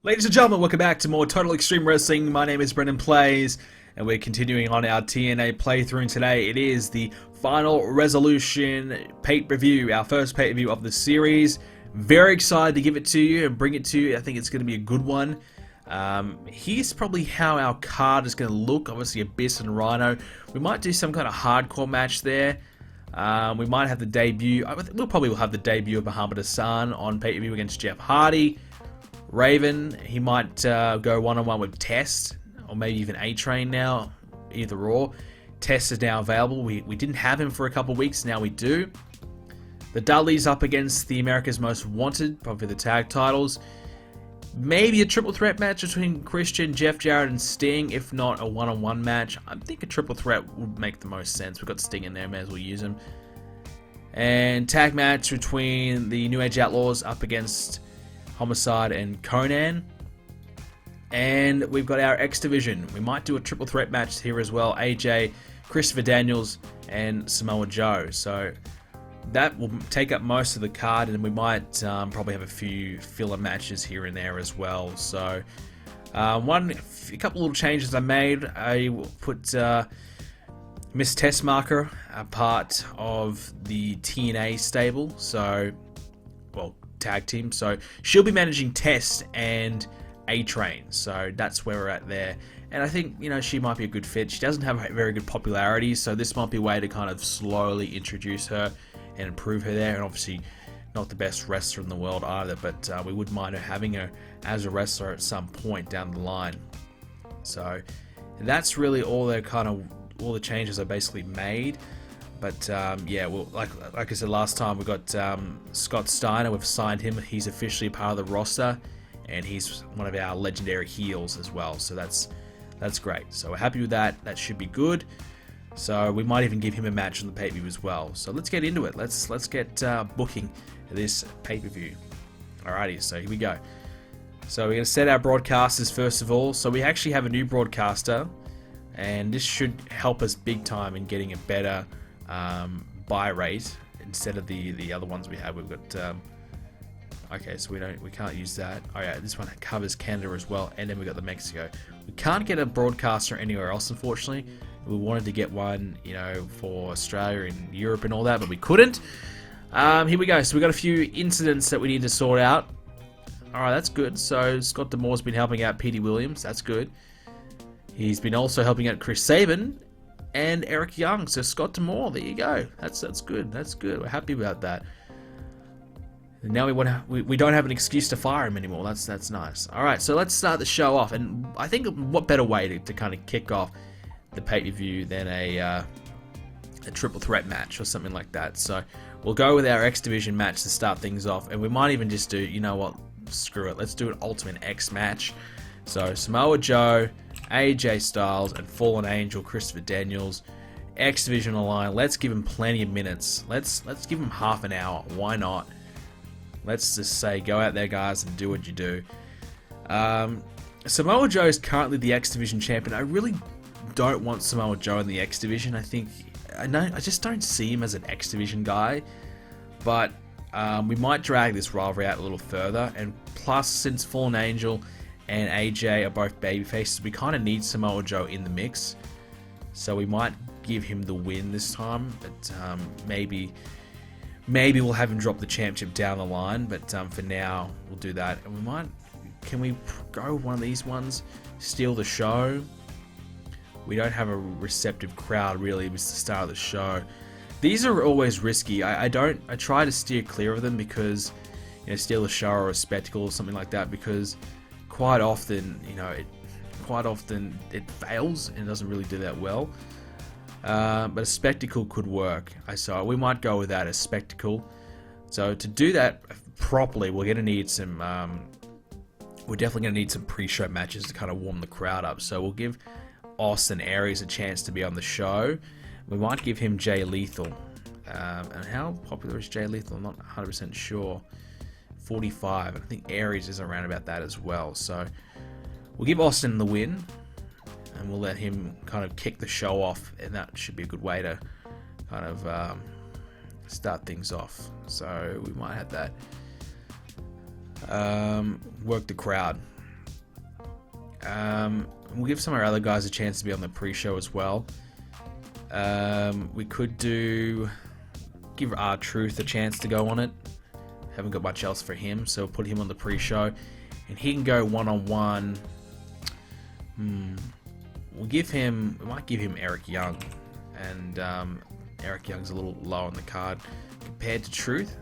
Ladies and gentlemen, welcome back to more Total Extreme Wrestling. My name is BrendenPlayz, and we're continuing on our TNA playthrough today. It is the Final Resolution pay-per-view, our first pay-per-view of the series. Very excited to give it to you and bring it to you. I think it's going to be a good one. Here's probably how our card is going to look. Obviously, Abyss and Rhino. We might do some kind of hardcore match there. We might have the debut. We'll probably have the debut of Mohammad Ahsan on pay-per-view against Jeff Hardy. Raven, he might go one-on-one with Test, or maybe even A-Train now, either or. Test is now available. We didn't have him for a couple of weeks, now we do. The Dudleys up against the America's Most Wanted, probably the tag titles. Maybe a triple threat match between Christian, Jeff Jarrett, and Sting, if not a one-on-one match. I think a triple threat would make the most sense. We've got Sting in there, may as well use him. And tag match between the New Age Outlaws up against Homicide and Conan. And we've got our X Division. We might do a triple threat match here as well. AJ, Christopher Daniels, and Samoa Joe. So that will take up most of the card, and we might probably have a few filler matches here and there as well. So a couple little changes I made. I will put Miss Testmarker a part of the TNA stable. So, well, tag team. So she'll be managing Test and A-Train. So that's where we're at there. And I think, you know, she might be a good fit. She doesn't have very good popularity, so this might be a way to kind of slowly introduce her and improve her there. And obviously not the best wrestler in the world either, but we wouldn't mind her having her as a wrestler at some point down the line. So that's really all the changes I basically made. But yeah, well, like I said last time, we got Scott Steiner. We've signed him. He's officially part of the roster, and he's one of our legendary heels as well. So that's great. So we're happy with that. That should be good. So we might even give him a match on the pay-per-view as well. So let's get into it. Let's get booking this pay-per-view. Alrighty, so here we go. So we're going to set our broadcasters first of all. So we actually have a new broadcaster, and this should help us big time in getting a better buy rate instead of the other ones we have. We've got okay, so we can't use that. Oh yeah, this one covers Canada as well, and then we got the Mexico. We can't get a broadcaster anywhere else, unfortunately. We wanted to get one, you know, for Australia and Europe and all that, but we couldn't. Here we go. So we got a few incidents that we need to sort out. All right, that's good. So Scott D'Amore's been helping out Petey Williams. That's good. He's been also helping out Chris Sabin and Eric Young. So Scott D'Amore, there you go. That's good. That's good. We're happy about that. And now we don't have an excuse to fire him anymore. That's nice. All right, so let's start the show off. And I think what better way to kind of kick off the pay-per-view than a triple threat match or something like that. So we'll go with our X Division match to start things off, and we might even just do, you know what, screw it, let's do an Ultimate X match. So Samoa Joe, AJ Styles, and Fallen Angel Christopher Daniels, X Division line. Let's give him plenty of minutes. Let's give him half an hour. Why not? Let's just say, go out there, guys, and do what you do. Samoa Joe is currently the X Division champion. I really don't want Samoa Joe in the X Division. I just don't see him as an X Division guy. But we might drag this rivalry out a little further. And plus, since Fallen Angel and AJ are both babyfaces, we kind of need Samoa Joe in the mix. So we might give him the win this time. But maybe we'll have him drop the championship down the line. But for now, we'll do that. And can we go one of these ones? Steal the show? We don't have a receptive crowd really. It was the start of the show. These are always risky. I try to steer clear of them because, you know, steal the show or a spectacle or something like that, because quite often, you know, it fails and it doesn't really do that well. But a spectacle could work. So we might go with that, a spectacle. So to do that properly, we're going to need some. We're definitely going to need some pre-show matches to kind of warm the crowd up. So we'll give Austin Aries a chance to be on the show. We might give him Jay Lethal. And how popular is Jay Lethal? I'm not 100% sure. 45. I think Aries is around about that as well. So we'll give Austin the win, and we'll let him kind of kick the show off, and that should be a good way to kind of start things off. So we might have that. Work the crowd. We'll give some of our other guys a chance to be on the pre-show as well. We could give R-Truth a chance to go on it. Haven't got much else for him, so we'll put him on the pre-show, and he can go one-on-one. We might give him Eric Young, and Eric Young's a little low on the card compared to Truth,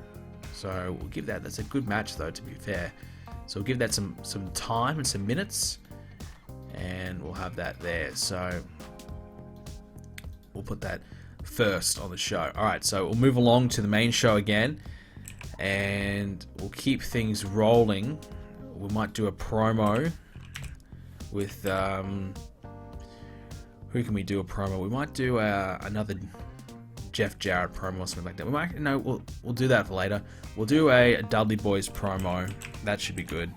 so we'll give that. That's a good match though, to be fair. So we'll give that some time and some minutes, and we'll have that there. So we'll put that first on the show. Alright, so we'll move along to the main show again, and we'll keep things rolling. We might do a promo with who can we do a promo? We might do another Jeff Jarrett promo or something like that. We'll do that for later. We'll do a Dudley Boys promo. That should be good.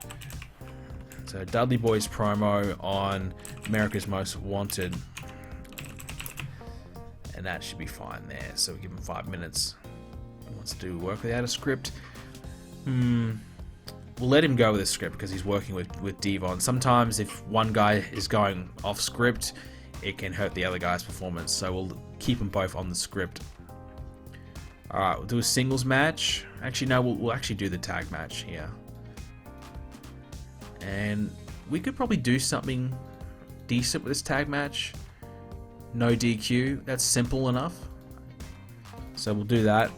So Dudley Boys promo on America's Most Wanted, and that should be fine there. So we give him 5 minutes. He wants to do work without a script. We'll let him go with a script because he's working with Devon. Sometimes if one guy is going off script, it can hurt the other guy's performance. So we'll keep them both on the script. Alright, we'll do a singles match. Actually, no, we'll actually do the tag match here. And we could probably do something decent with this tag match. No DQ. That's simple enough. So we'll do that.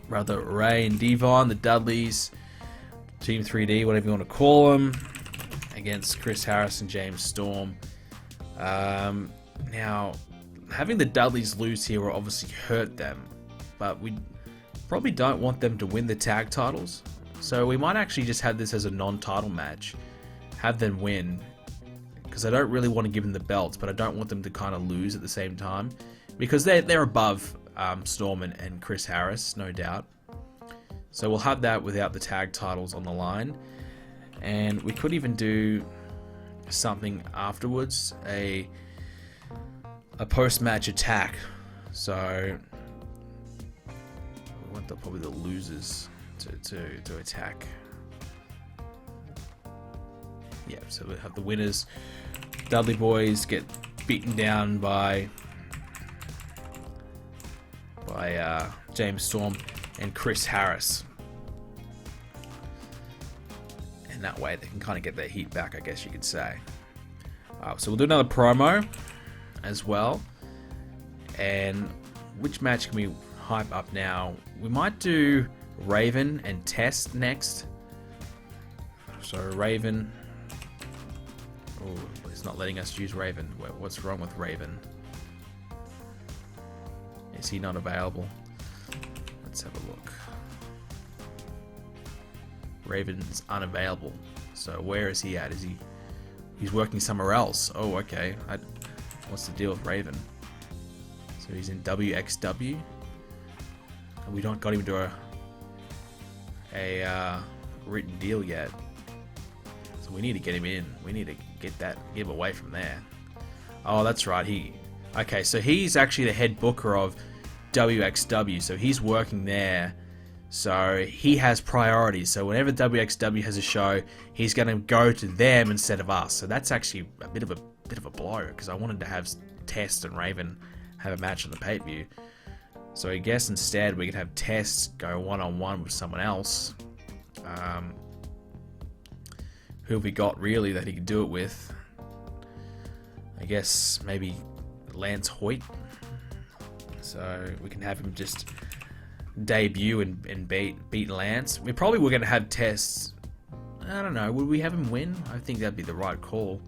Rather, Ray and Devon, the Dudleys, Team 3D, whatever you want to call them, against Chris Harris and James Storm. Now, having the Dudleys lose here will obviously hurt them, but we probably don't want them to win the tag titles. So we might actually just have this as a non-title match, have them win, because I don't really want to give them the belts, but I don't want them to kind of lose at the same time, because they're above Storm and Chris Harris, no doubt. So we'll have that without the tag titles on the line, and we could even do something afterwards, a post-match attack. So we want probably the losers to attack. Yeah, so we have the winners. Dudley Boys get beaten down by James Storm and Chris Harris, and that way they can kind of get their heat back, I guess you could say. So we'll do another promo as well. And which match can we hype up now? We might do Raven and Test next. So Raven. Oh, it's not letting us use Raven. What's wrong with Raven? Is he not available? Let's have a look. Raven's unavailable. So where is he at? He's working somewhere else? Oh, okay. What's the deal with Raven? So he's in WXW. And we don't got him to a written deal yet. So we need to get him in. We need to get him away from there. Oh, that's right. Okay, so he's actually the head booker of WXW. So he's working there. So he has priorities. So whenever WXW has a show, he's going to go to them instead of us. So that's actually a bit of a blow, because I wanted to have Test and Raven have a match on the pay-per-view. So I guess instead we could have Test go one-on-one with someone else. Who have we got really that he could do it with? I guess maybe Lance Hoyt. So we can have him just debut and beat Lance. We probably were going to have Test. I don't know. Would we have him win? I think that'd be the right call.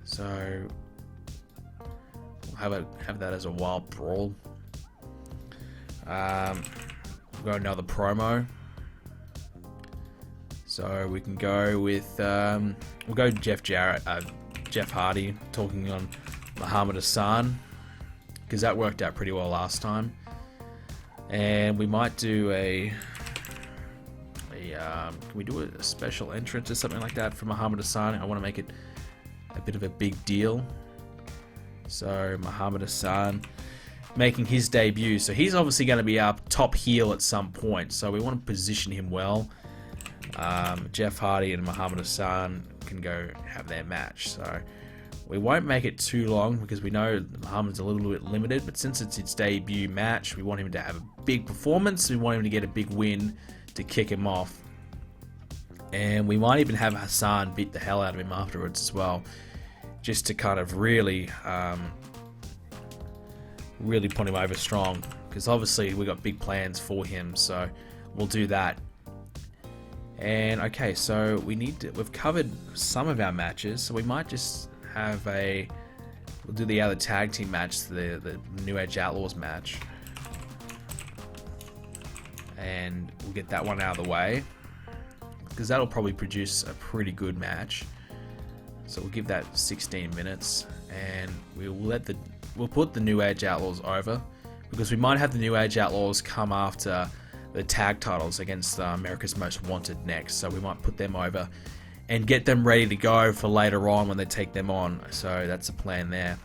So we'll have that as a wild brawl. We'll go another promo. So we can go with we'll go Jeff Jarrett, Jeff Hardy talking on Mohammad Ahsan, because that worked out pretty well last time. And we might do can we do a special entrance or something like that for Mohammad Ahsan? I want to make it a bit of a big deal. So Mohammad Ahsan making his debut. So he's obviously going to be our top heel at some point. So we want to position him well. Jeff Hardy and Mohammad Ahsan can go have their match. So we won't make it too long because we know Muhammad's a little bit limited, but since it's his debut match, we want him to have a big performance. We want him to get a big win to kick him off. And we might even have Ahsan beat the hell out of him afterwards as well, just to kind of really put him over strong, because obviously we got big plans for him, so we'll do that. And okay, so we've covered some of our matches, so we might just have we'll do the other tag team match, the New Age Outlaws match, and we'll get that one out of the way, because that'll probably produce a pretty good match. So we'll give that 16 minutes, and we'll put the New Age Outlaws over, because we might have the New Age Outlaws come after the tag titles against America's Most Wanted next. So we might put them over and get them ready to go for later on when they take them on. So that's the plan there.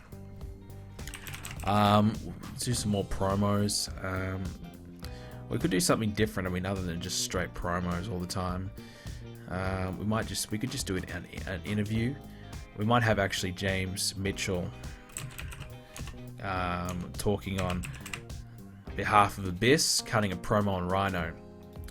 Let's do some more promos. We could do something different, other than just straight promos all the time. We could just do an interview. We might have actually James Mitchell talking on behalf of Abyss, cutting a promo on Rhino.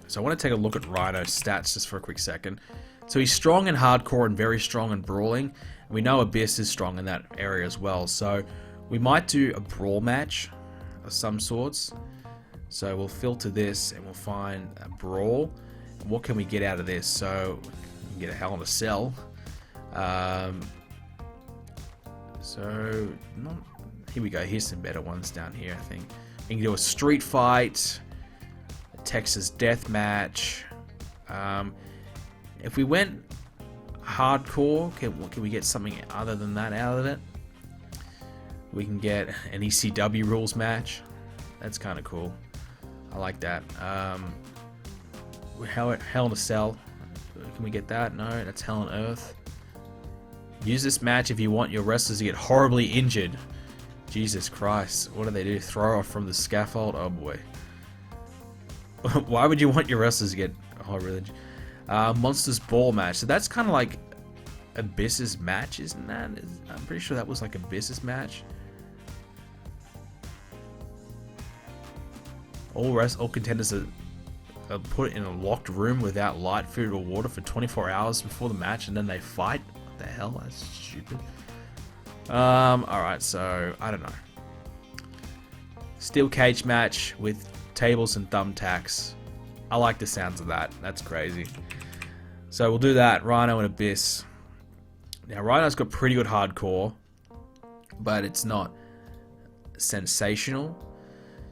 So I want to take a look at Rhino's stats just for a quick second. So he's strong and hardcore and very strong and brawling. We know Abyss is strong in that area as well. So we might do a brawl match of some sorts. So we'll filter this and we'll find a brawl. And what can we get out of this? So we can get a Hell in a Cell. Here we go. Here's some better ones down here, I think. We can do a street fight, a Texas death match. If we went hardcore, can we get something other than that out of it? We can get an ECW rules match. That's kind of cool. I like that. Hell in a Cell. Can we get that? No, that's Hell on Earth. Use this match if you want your wrestlers to get horribly injured. Jesus Christ. What do? Throw off from the scaffold? Oh boy. Why would you want your wrestlers to get horribly injured? Monsters Ball match. So that's kind of like Abyss's match, isn't that? I'm pretty sure that was like Abyss's match. All contenders are put in a locked room without light, food, or water for 24 hours before the match, and then they fight. What the hell? That's stupid. Alright, so I don't know. Steel cage match with tables and thumbtacks. I like the sounds of that. That's crazy. So we'll do that. Rhino and Abyss. Now Rhino's got pretty good hardcore, but it's not sensational.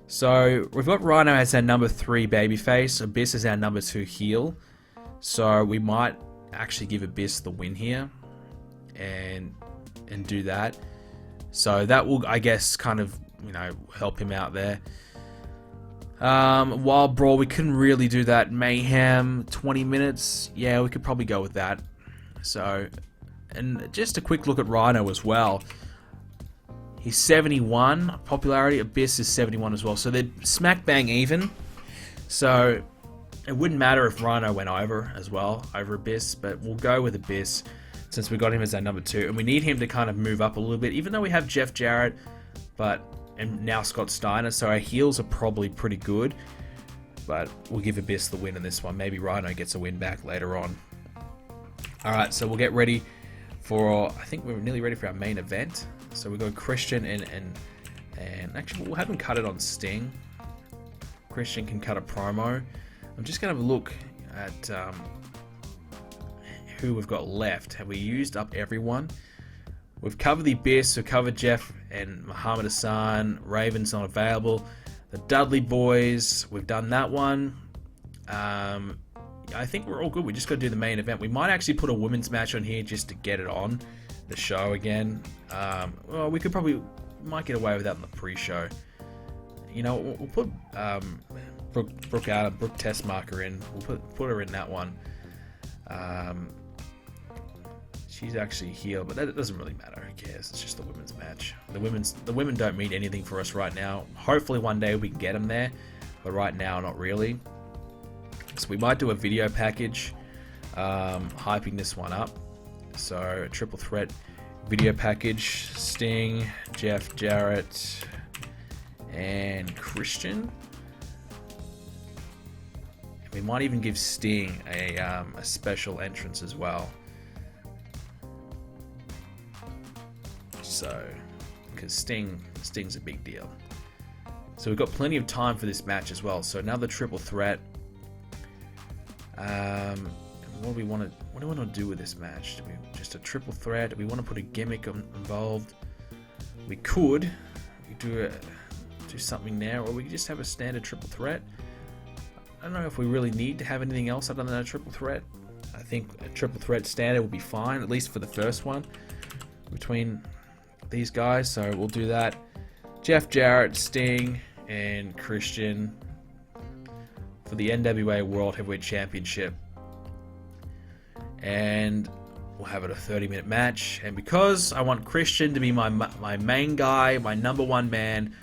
So we've got Rhino as our number 3 babyface. Abyss is our number 2 heel. So we might actually give Abyss the win here and do that. So that will, I guess, kind of, help him out there. Wild Brawl, we couldn't really do that. Mayhem, 20 minutes. Yeah, we could probably go with that. So, and just a quick look at Rhino as well. He's 71 popularity. Abyss is 71 as well. So they're smack bang even. So it wouldn't matter if Rhino went over as well, over Abyss, but we'll go with Abyss since we got him as our number 2. And we need him to kind of move up a little bit, even though we have Jeff Jarrett, and now Scott Steiner. So our heels are probably pretty good, but we'll give Abyss the win in this one. Maybe Rhino gets a win back later on. Alright, so we'll get ready for, I think we're nearly ready for our main event. So we go Christian and actually we'll have him cut it on Sting. Christian can cut a promo. I'm just going to look at who we've got left. Have we used up everyone? We've covered the Abyss, we've covered Jeff and Mohammad Ahsan. Raven's not available. The Dudley Boys, we've done that one. I think we're all good. We just got to do the main event. We might actually put a women's match on here just to get it on the show again. Well, we might get away with that in the pre-show. We'll put Brooke Tessmarker in. We'll put her in that one. She's actually heel, but that doesn't really matter. Who cares? It's just the women's match. The women don't mean anything for us right now. Hopefully one day we can get them there, but right now not really. So we might do a video package, hyping this one up. So a triple threat video package: Sting, Jeff Jarrett, and Christian. And we might even give Sting a special entrance as well. So, because Sting's a big deal. So we've got plenty of time for this match as well. So another triple threat. What do we want to do with this match? Do we just a triple threat? Do we want to put a gimmick involved? We could do something there, or we could just have a standard triple threat. I don't know if we really need to have anything else other than a triple threat. I think a triple threat standard will be fine, at least for the first one between these guys. So we'll do that. Jeff Jarrett, Sting, and Christian for the NWA World Heavyweight Championship. And we'll have it a 30-minute match. And because I want Christian to be my main guy, my number one man,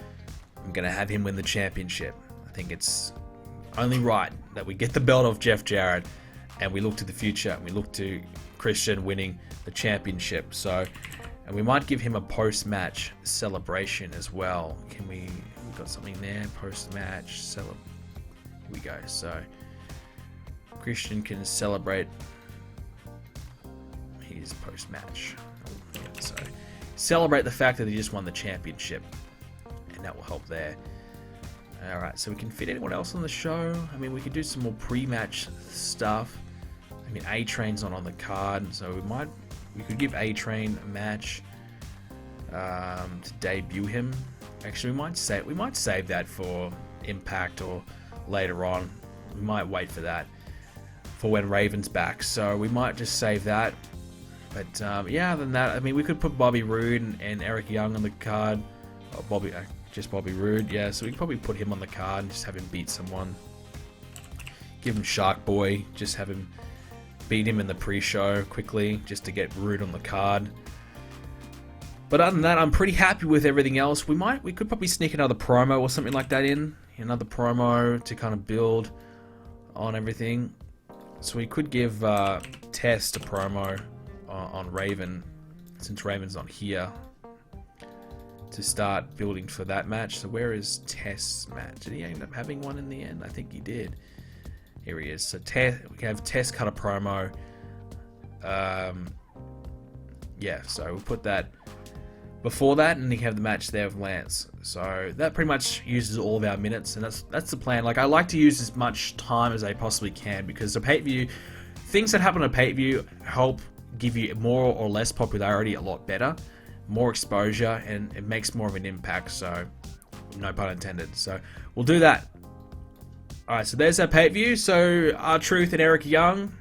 I'm going to have him win the championship. I think it's only right that we get the belt off Jeff Jarrett and we look to the future and we look to Christian winning the championship. So, and we might give him a post-match celebration as well. We got something there, post-match here we go. So Christian can celebrate his post-match. So celebrate the fact that he just won the championship, and that will help there. Alright, so we can fit anyone else on the show. I mean, we could do some more pre-match stuff. I mean, A-Train's not on the card, so we could give A-Train a match to debut him. Actually, we might save that for Impact or later on. We might wait for that for when Raven's back. So we might just save that. But yeah, other than that, I mean, we could put Bobby Roode and Eric Young on the card. Oh, just Bobby Roode, yeah. So we could probably put him on the card and just have him beat someone. Give him Shark Boy, just have him beat him in the pre-show quickly, just to get Roode on the card. But other than that, I'm pretty happy with everything else. We could probably sneak another promo or something like that in. Another promo to kind of build on everything. So we could give Test a promo on Raven, since Raven's not here, to start building for that match. So where is Test's match? Did he end up having one in the end? I think he did. Here he is. So we have Test cut a promo. Yeah, so we'll put that before that, and you have the match there with Lance. So that pretty much uses all of our minutes, and that's the plan. Like, I like to use as much time as I possibly can, because the pay-per-view, things that happen on a pay-per-view help give you more or less popularity a lot better, more exposure, and it makes more of an impact. So no pun intended. So we'll do that. Alright, so there's our pay-per-view. So R-Truth and Eric Young,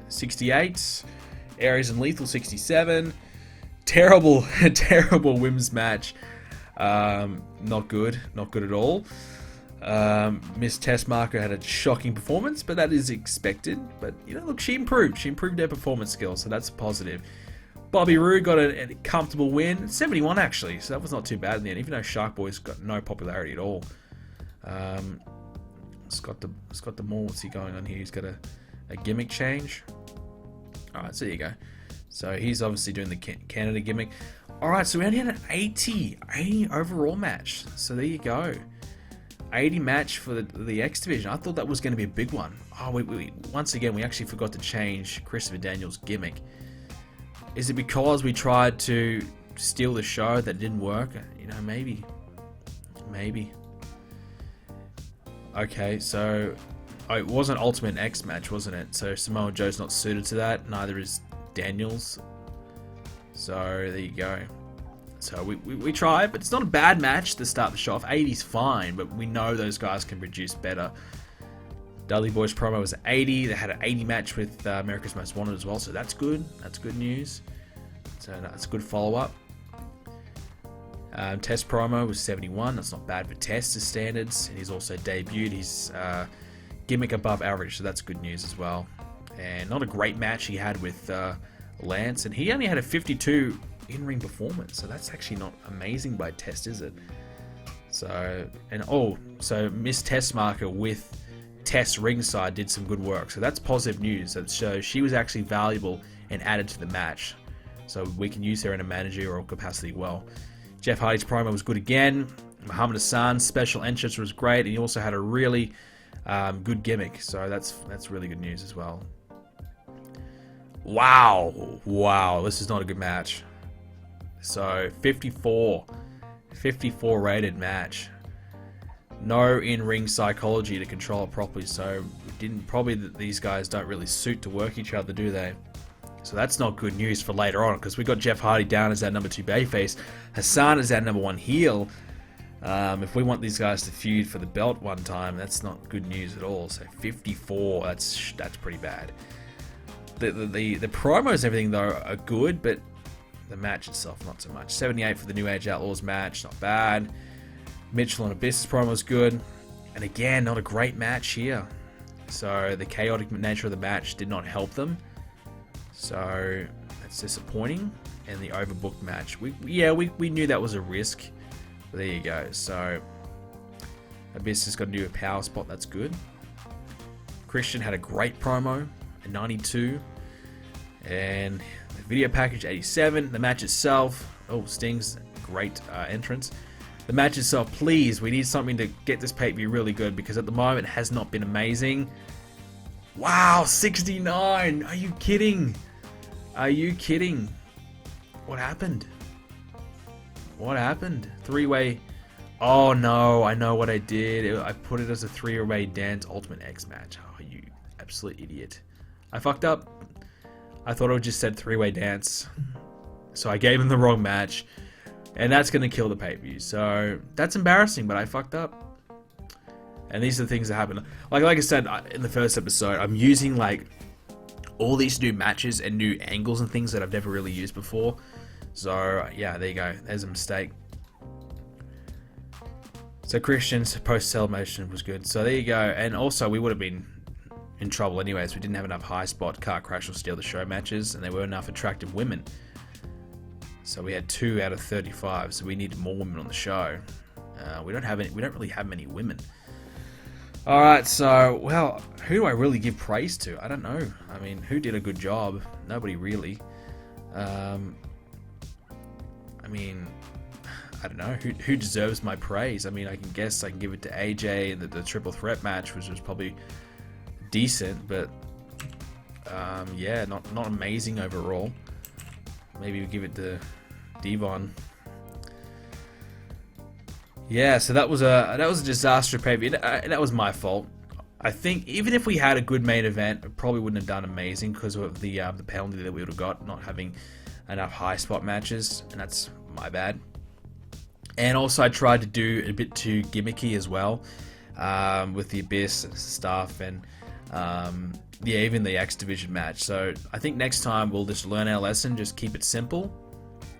68. Aries and Lethal, 67. Terrible women's match. Not good at all. Miss Tessmacher had a shocking performance, but that is expected. But, you know, look, she improved her performance skills, so that's a positive. Bobby Roode got a comfortable win, 71 actually, so that was not too bad in the end, even though Shark Boy's got no popularity at all. Scott the Moore, what's he going on here? He's got a gimmick change. Alright, so there you go. So he's obviously doing the Canada gimmick. Alright, so we only had an 80 overall match. So there you go. 80 match for the X Division. I thought that was going to be a big one. Oh, once again, we actually forgot to change Christopher Daniels' gimmick. Is it because we tried to steal the show that didn't work? You know, maybe. Okay, so it was an Ultimate X match, wasn't it? So Samoa Joe's not suited to that. Neither is Daniels. So there you go. So we tried, but it's not a bad match to start the show off. 80's fine, but we know those guys can produce better. Dudley Boy's promo was 80. They had an 80 match with America's Most Wanted as well, so that's good. That's good news. So that's a good follow-up. Test promo was 71. That's not bad for Test's standards. And he's also debuted his gimmick above average, so that's good news as well. And not a great match he had with Lance, and he only had a 52 in-ring performance, so that's actually not amazing by Test, is it? So, and so Miss Tessmacher with Test ringside did some good work, so that's positive news. That shows she was actually valuable and added to the match. So we can use her in a managerial capacity well. Jeff Hardy's promo was good again. Mohammad Ahsan's special entrance was great, and he also had a really good gimmick. So that's really good news as well. Wow, this is not a good match. So 54 rated match. No in-ring psychology to control it properly, so these guys don't really suit to work each other, do they? So that's not good news for later on, because we got Jeff Hardy down as our number 2 babyface, Ahsan is our number 1 heel. If we want these guys to feud for the belt one time, that's not good news at all. So 54, that's pretty bad. The promos and everything though are good, but the match itself not so much. 78 for the New Age Outlaws match, not bad. Mitchell and Abyss's promo was good, and again, not a great match here. So the chaotic nature of the match did not help them. So that's disappointing. And the overbooked match, we knew that was a risk. But there you go. So Abyss has got to do a power spot. That's good. Christian had a great promo at 92, and the video package 87. The match itself, Sting's great entrance. The match itself, please, we need something to get this pay-per-view really good, because at the moment it has not been amazing. Wow, 69! Are you kidding? Are you kidding? What happened? What happened? 3-way. Oh no, I know what I did. I put it as a 3-way dance Ultimate X match. Oh, you absolute idiot. I fucked up. I thought it just said 3-way dance. So I gave him the wrong match. And that's going to kill the pay-per-view. So that's embarrassing, but I fucked up. And these are the things that happen. Like I said in the first episode, I'm using like all these new matches and new angles and things that I've never really used before. So yeah, there you go. There's a mistake. So Christian's post-celebration was good. So there you go. And also we would have been in trouble anyways. We didn't have enough high spot, car crash or steal the show matches, and there weren't enough attractive women. So we had 2 out of 35, so we needed more women on the show. We don't really have many women. Alright, so, well, who do I really give praise to? I don't know. I mean, who did a good job? Nobody really. I mean, I don't know. Who deserves my praise? I mean, I can guess I can give it to AJ, and the triple threat match, which was probably decent, but yeah, not amazing overall. Maybe we give it to Devon. Yeah, so that was a disaster pay-per-view. That was my fault. I think even if we had a good main event, it probably wouldn't have done amazing because of the penalty that we would have got, not having enough high spot matches, and that's my bad. And also I tried to do a bit too gimmicky as well, with the Abyss stuff and yeah, even the X Division match. So I think next time we'll just learn our lesson, just keep it simple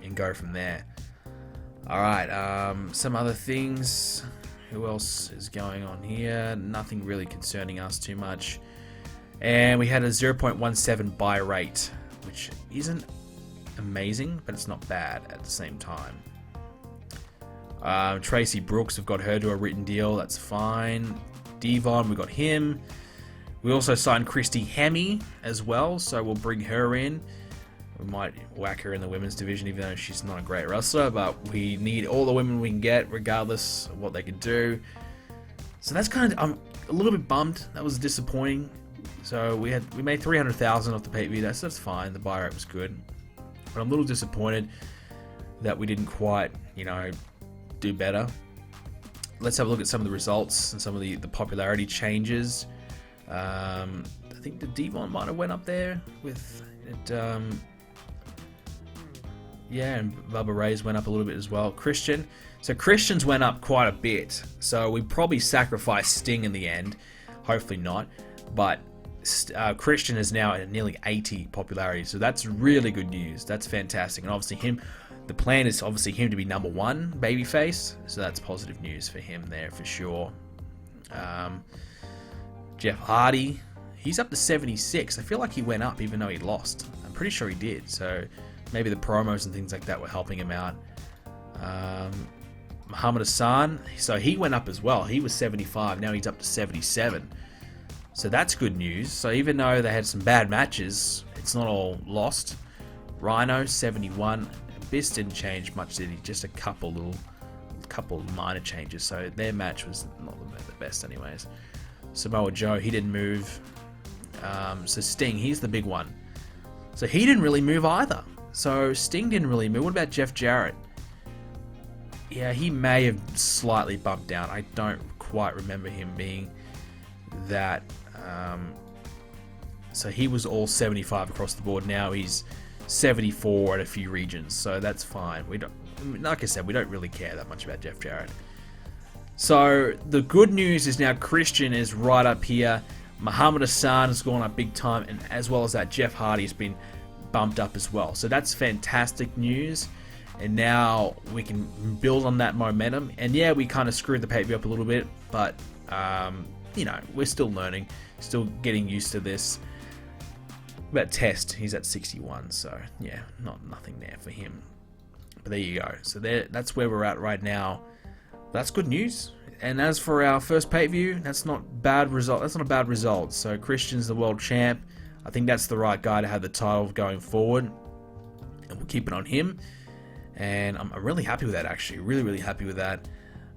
and go from there. Alright, some other things. Who else is going on here? Nothing really concerning us too much. And we had a 0.17 buy rate, which isn't amazing, but it's not bad at the same time. Tracy Brooks, we've got her to a written deal, that's fine. Devon, we got him. We also signed Christy Hemme as well, so we'll bring her in. We might whack her in the women's division, even though she's not a great wrestler, but we need all the women we can get, regardless of what they can do. So that's kind of, I'm a little bit bummed. That was disappointing. So we made 300,000 off the pay-per-view. That's fine. The buy rate was good, but I'm a little disappointed that we didn't quite, do better. Let's have a look at some of the results and some of the popularity changes. I think the Devon might have went up there with it. Yeah, and Bubba Ray's went up a little bit as well. Christian. So Christian's went up quite a bit. So we probably sacrificed Sting in the end. Hopefully not. But Christian is now at nearly 80 popularity. So that's really good news. That's fantastic. And obviously the plan is obviously him to be number 1 babyface. So that's positive news for him there for sure. Jeff Hardy. He's up to 76. I feel like he went up even though he lost. I'm pretty sure he did. So maybe the promos and things like that were helping him out. Mohammad Ahsan, so he went up as well. He was 75, now he's up to 77. So that's good news. So even though they had some bad matches, it's not all lost. Rhino 71. Abyss didn't change much, did he? Just a couple minor changes. So their match was not the best, anyways. Samoa Joe, he didn't move. So Sting, he's the big one. So he didn't really move either. So Sting didn't really move. What about Jeff Jarrett? Yeah, he may have slightly bumped down. I don't quite remember him being that. So he was all 75 across the board. Now he's 74 at a few regions. So that's fine. We don't, like I said, we don't really care that much about Jeff Jarrett. So the good news is now Christian is right up here. Mohammad Ahsan has gone up big time, and as well as that, Jeff Hardy has been bumped up as well. So that's fantastic news. And now we can build on that momentum. And yeah, we kind of screwed the pay-per-view up a little bit, but you know, we're still learning, still getting used to this. But Test, he's at 61, so yeah, nothing there for him. But there you go. So that's where we're at right now. That's good news. And as for our first pay-per-view, that's not bad result. That's not a bad result. So Christian's the world champ. I think that's the right guy to have the title going forward, and we'll keep it on him. And I'm really happy with that, actually. Really happy with that.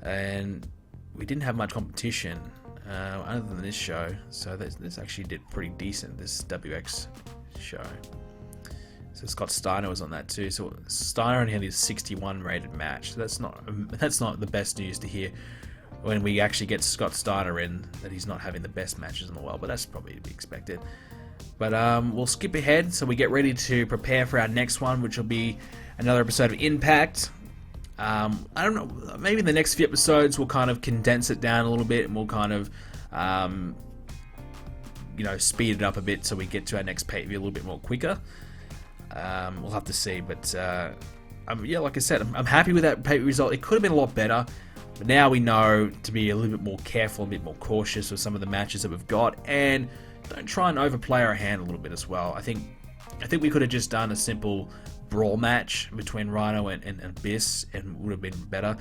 And we didn't have much competition other than this show. So this actually did pretty decent, this WX show. So Scott Steiner was on that too. So Steiner only had his 61 rated match. So that's not the best news to hear when we actually get Scott Steiner in, that he's not having the best matches in the world. But that's probably to be expected. But we'll skip ahead, so we get ready to prepare for our next one, which will be another episode of Impact. I don't know, maybe in the next few episodes we'll kind of condense it down a little bit, and we'll kind of you know, speed it up a bit so we get to our next pay-per-view a little bit more quicker. We'll have to see, but yeah, like I said, I'm happy with that pay-per-view result. It could have been a lot better, but now we know to be a little bit more careful, a bit more cautious with some of the matches that we've got, and don't try and overplay our hand a little bit as well. I think we could have just done a simple brawl match between Rhino and Abyss, and would have been better.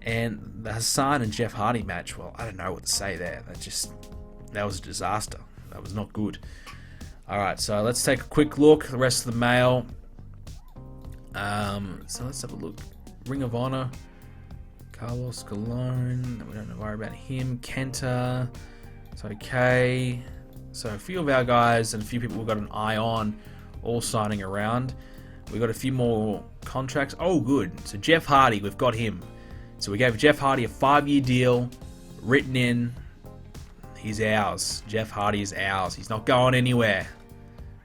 And the Hassan and Jeff Hardy match, well, I don't know what to say there. That was a disaster. That was not good. Alright, so let's take a quick look at the rest of the mail. So let's have a look. Ring of Honor, Carlos Colon, we don't have to worry about him. Kenta, it's okay. So a few of our guys and a few people we've got an eye on, all signing around. We've got a few more contracts. Oh, good. So Jeff Hardy, we've got him. So we gave Jeff Hardy a 5-year deal, written in. He's ours. Jeff Hardy is ours. He's not going anywhere.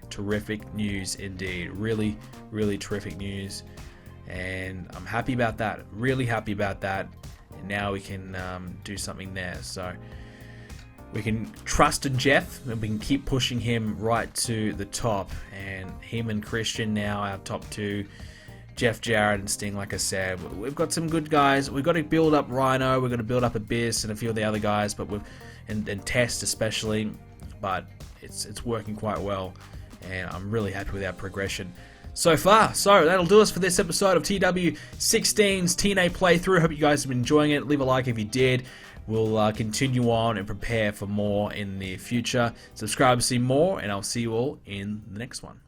Terrific news indeed. Really terrific news. And I'm happy about that. Really happy about that. And now we can do something there. So we can trust in Jeff, and we can keep pushing him right to the top. And him and Christian now, our top two. Jeff Jarrett and Sting, like I said. We've got some good guys. We've got to build up Rhino. We've got to build up Abyss and a few of the other guys, but and Test especially. But it's working quite well, and I'm really happy with our progression so far. So that'll do us for this episode of TW16's TNA playthrough. Hope you guys have been enjoying it. Leave a like if you did. We'll continue on and prepare for more in the future. Subscribe to see more, and I'll see you all in the next one.